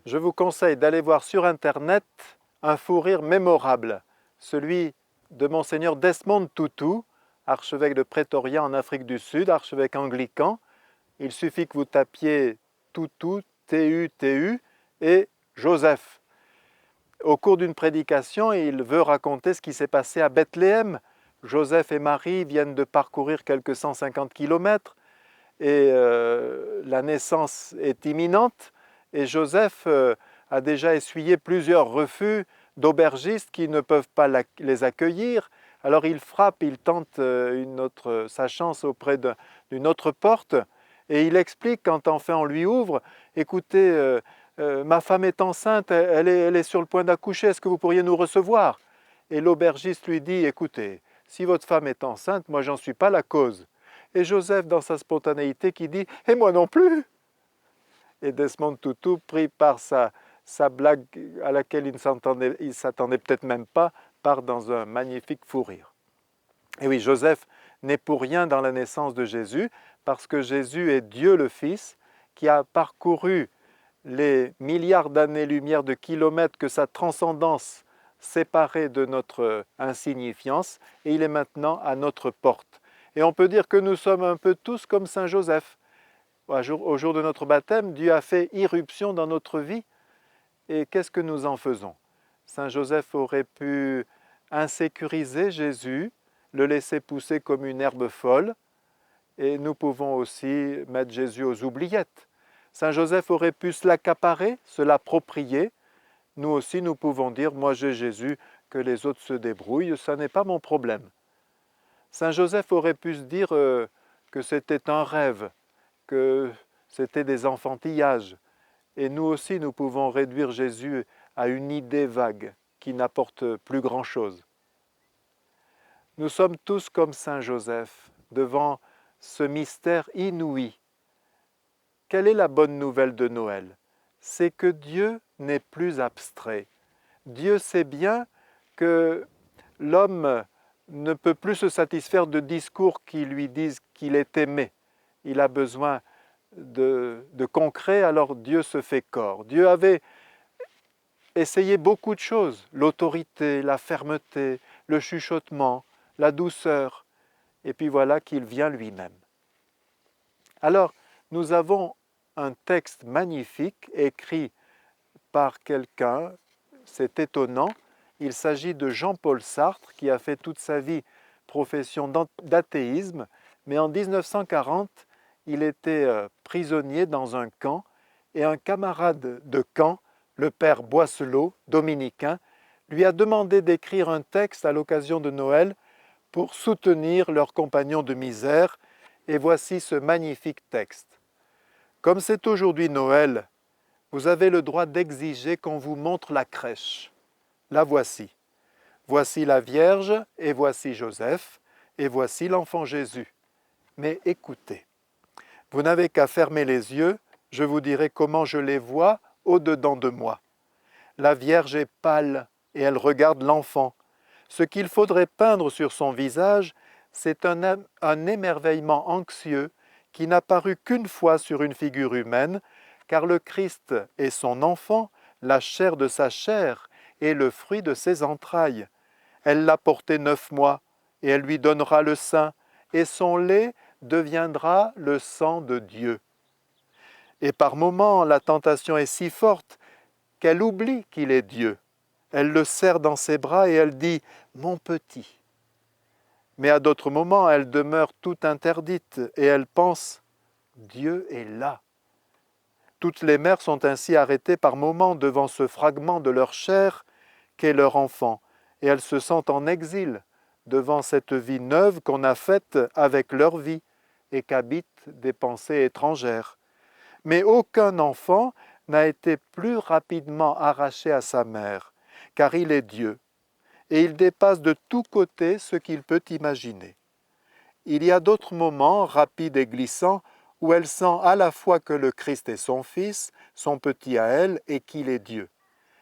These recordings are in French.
je vous conseille d'aller voir sur Internet un fou rire mémorable, celui de Monseigneur Desmond Tutu, archevêque de Pretoria en Afrique du Sud, archevêque anglican. Il suffit que vous tapiez Tutu, T-U-T-U, et Joseph. Au cours d'une prédication, il veut raconter ce qui s'est passé à Bethléem. Joseph et Marie viennent de parcourir quelques 150 kilomètres et la naissance est imminente. Et Joseph a déjà essuyé plusieurs refus d'aubergistes qui ne peuvent pas les accueillir. Alors il frappe, il tente sa chance auprès d'une autre porte et il explique quand enfin on lui ouvre, écoutez, ma femme est enceinte, elle est sur le point d'accoucher, est-ce que vous pourriez nous recevoir? Et l'aubergiste lui dit, écoutez, si votre femme est enceinte, moi j'en suis pas la cause. Et Joseph, dans sa spontanéité, qui dit « Et moi non plus !» Et Desmond Tutu, pris par sa blague à laquelle il ne s'attendait peut-être même pas, part dans un magnifique fou rire. Et oui, Joseph n'est pour rien dans la naissance de Jésus, parce que Jésus est Dieu le Fils, qui a parcouru les milliards d'années-lumière de kilomètres que sa transcendance séparait de notre insignifiance, et il est maintenant à notre porte. Et on peut dire que nous sommes un peu tous comme Saint Joseph. Au jour de notre baptême, Dieu a fait irruption dans notre vie. Et qu'est-ce que nous en faisons? Saint Joseph aurait pu insécuriser Jésus, le laisser pousser comme une herbe folle, et nous pouvons aussi mettre Jésus aux oubliettes. Saint Joseph aurait pu se l'accaparer, se l'approprier. Nous aussi, nous pouvons dire, moi j'ai Jésus, que les autres se débrouillent, ça n'est pas mon problème. Saint Joseph aurait pu se dire que c'était un rêve, que c'était des enfantillages. Et nous aussi, nous pouvons réduire Jésus à une idée vague qui n'apporte plus grand-chose. Nous sommes tous comme Saint Joseph devant ce mystère inouï. Quelle est la bonne nouvelle de Noël? C'est que Dieu n'est plus abstrait. Dieu sait bien que l'homme ne peut plus se satisfaire de discours qui lui disent qu'il est aimé. Il a besoin de concret, alors Dieu se fait corps. Dieu avait essayé beaucoup de choses, l'autorité, la fermeté, le chuchotement, la douceur, et puis voilà qu'il vient lui-même. Alors, nous avons un texte magnifique écrit par quelqu'un, c'est étonnant, il s'agit de Jean-Paul Sartre qui a fait toute sa vie profession d'athéisme, mais en 1940, il était prisonnier dans un camp et un camarade de camp, le père Boisselot, dominicain, lui a demandé d'écrire un texte à l'occasion de Noël pour soutenir leurs compagnons de misère, et voici ce magnifique texte. Comme c'est aujourd'hui Noël, vous avez le droit d'exiger qu'on vous montre la crèche. La voici. Voici la Vierge, et voici Joseph, et voici l'enfant Jésus. Mais écoutez, vous n'avez qu'à fermer les yeux, je vous dirai comment je les vois au-dedans de moi. La Vierge est pâle, et elle regarde l'enfant. Ce qu'il faudrait peindre sur son visage, c'est un émerveillement anxieux qui n'a paru qu'une fois sur une figure humaine, car le Christ est son enfant, la chair de sa chair et le fruit de ses entrailles. Elle l'a porté 9 mois, et elle lui donnera le sein, et son lait deviendra le sang de Dieu. Et par moments, la tentation est si forte qu'elle oublie qu'il est Dieu. Elle le serre dans ses bras et elle dit « Mon petit ». Mais à d'autres moments, elle demeure toute interdite et elle pense « Dieu est là ». Toutes les mères sont ainsi arrêtées par moments devant ce fragment de leur chair qu'est leur enfant, et elles se sentent en exil devant cette vie neuve qu'on a faite avec leur vie et qu'habitent des pensées étrangères. Mais aucun enfant n'a été plus rapidement arraché à sa mère, car il est Dieu, et il dépasse de tous côtés ce qu'il peut imaginer. Il y a d'autres moments, rapides et glissants, où elle sent à la fois que le Christ est son Fils, son petit à elle, et qu'il est Dieu.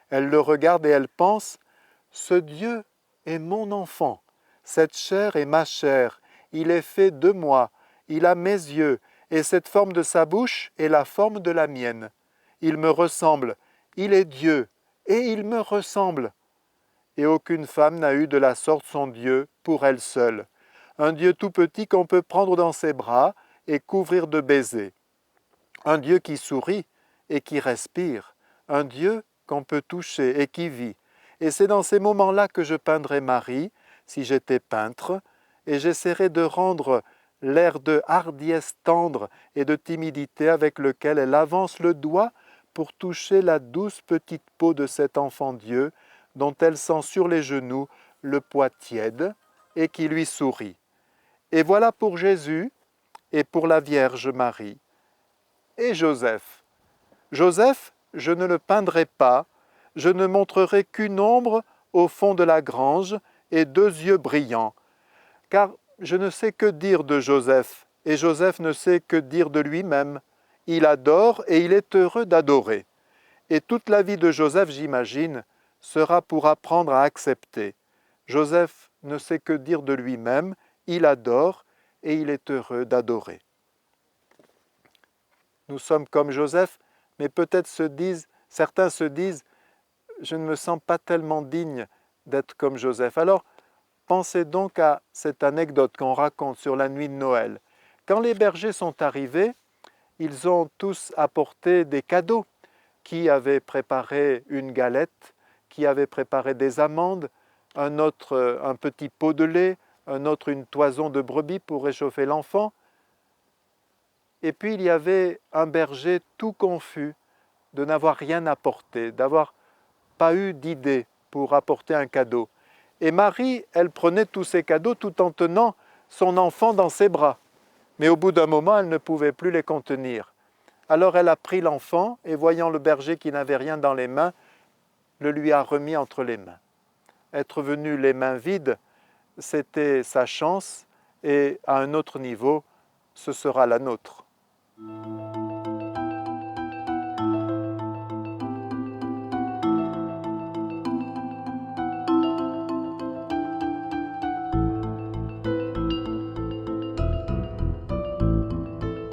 Elle le regarde et elle pense « Ce Dieu est mon enfant, cette chair est ma chair, il est fait de moi, il a mes yeux, et cette forme de sa bouche est la forme de la mienne. Il me ressemble, il est Dieu, et il me ressemble. Et aucune femme n'a eu de la sorte son Dieu pour elle seule. Un Dieu tout petit qu'on peut prendre dans ses bras et couvrir de baisers. Un Dieu qui sourit et qui respire. Un Dieu qu'on peut toucher et qui vit. Et c'est dans ces moments-là que je peindrai Marie, si j'étais peintre, et j'essaierai de rendre l'air de hardiesse tendre et de timidité avec lequel elle avance le doigt pour toucher la douce petite peau de cet enfant Dieu dont elle sent sur les genoux le poids tiède et qui lui sourit. Et voilà pour Jésus et pour la Vierge Marie. Et Joseph. Joseph, je ne le peindrai pas, je ne montrerai qu'une ombre au fond de la grange et 2 yeux brillants. Car je ne sais que dire de Joseph, et Joseph ne sait que dire de lui-même. Il adore et il est heureux d'adorer. Et toute la vie de Joseph, j'imagine, sera pour apprendre à accepter. Joseph ne sait que dire de lui-même, il adore et il est heureux d'adorer. Nous sommes comme Joseph, mais peut-être certains se disent, je ne me sens pas tellement digne d'être comme Joseph. Alors, pensez donc à cette anecdote qu'on raconte sur la nuit de Noël. Quand les bergers sont arrivés, ils ont tous apporté des cadeaux. Qui avait préparé une galette, qui avait préparé des amandes, un autre un petit pot de lait, un autre une toison de brebis pour réchauffer l'enfant. Et puis il y avait un berger tout confus de n'avoir rien apporté, d'avoir pas eu d'idée pour apporter un cadeau. Et Marie, elle prenait tous ces cadeaux tout en tenant son enfant dans ses bras. Mais au bout d'un moment, elle ne pouvait plus les contenir. Alors elle a pris l'enfant et voyant le berger qui n'avait rien dans les mains, le lui a remis entre les mains. Être venu les mains vides, c'était sa chance et à un autre niveau, ce sera la nôtre.